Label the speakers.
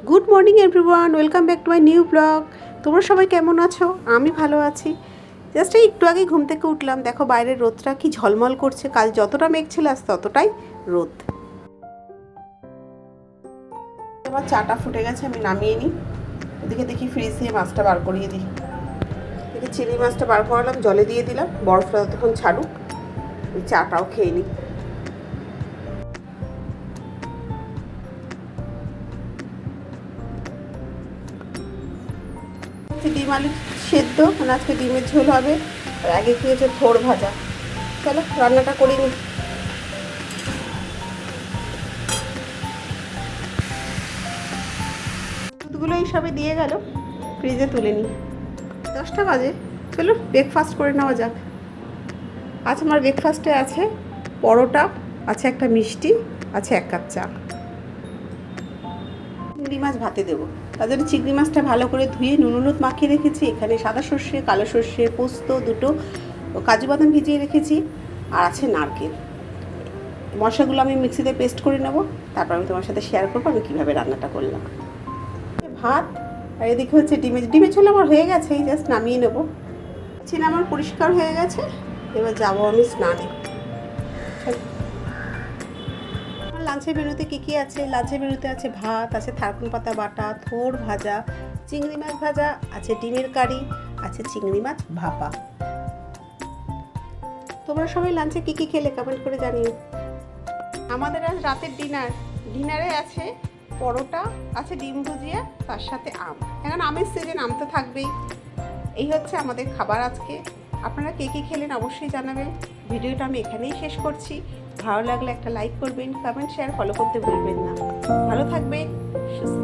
Speaker 1: Good morning everyone, welcome back to my new blog. তোমরা সবাই কেমন আছো? আমি ভালো আছি। জাস্ট একটু আগে ঘুম থেকে উঠলাম, দেখো বাইরের রোদটা কি ঝলমল করছে। কাল যতটা মেঘ ছিল আজ ততটাই রোদ। আমার চাটা ফুটে গেছে, আমি নামিয়ে নিই। ওদিকে দেখি ফ্রিজ দিয়ে মাছটা বার করিয়ে দিই। দেখি চিংড়ি মাছটা বার করালাম, জলে দিয়ে দিলাম, বরফটা ততক্ষণ ছাড়ুক, ওই চাটাও খেয়ে নিই। ডিম আলু সেদ্ধ, মানে আজকে ডিমের ঝোল হবে। আর আগে কি হচ্ছে থোড় ভাজা। চলো রান্নাটা করে নিই। দুধগুলো এই সবে দিয়ে গেল, ফ্রিজে তুলে নিই। 10টা বাজে, চলো ব্রেকফাস্ট করে নেওয়া যাক। আজ আমার ব্রেকফাস্টে আছে পরোটা, আছে একটা মিষ্টি, আছে 1 কাপ চা। চিংড়ি মাছ ভাতে দেবো, তার জন্য চিংড়ি মাছটা ভালো করে ধুয়ে নুন হলুদ মাখিয়ে রেখেছি। এখানে সাদা সর্ষে, কালো সর্ষে, পোস্ত, দুটো কাজু বাদাম ভিজিয়ে রেখেছি, আর আছে নারকেল। মশলাগুলো আমি মিক্সিতে পেস্ট করে নেব, তারপর আমি তোমার সাথে শেয়ার করবো আমি কীভাবে রান্নাটা করলাম। ভাত, আর এদিকে হচ্ছে ডিমের ঝোল আমার হয়ে গেছে, এই জাস্ট নামিয়ে নেবো। চিন আমার পরিষ্কার হয়ে গেছে, এবার যাবো আমি স্নানে। আমার লাঞ্চের মেনুতে কী আছে? লাঞ্চের মেনুতে আছে ভাত, আছে থারকুন পাতা বাটা, থোড় ভাজা, চিংড়ি মাছ ভাজা, আছে ডিমের কারি, আছে চিংড়ি মাছ ভাপা। তোমরা সবাই লাঞ্চে কী খেলে কমেন্ট করে জানিও। আমাদের আজ রাতের ডিনারে আছে পরোটা, আছে ডিম ভুজিয়া, তার সাথে আম। এখন আমের সিজন, আম তো থাকবেই। এই হচ্ছে আমাদের খাবার আজকে। আপনারা কে খেলেন অবশ্যই জানাবেন। ভিডিওটা আমি এখানেই শেষ করছি। ভালো লাগলে একটা লাইক করবেন, কমেন্ট, শেয়ার, ফলো করতে ভুলবেন না। ভালো থাকবেন, সুস্থ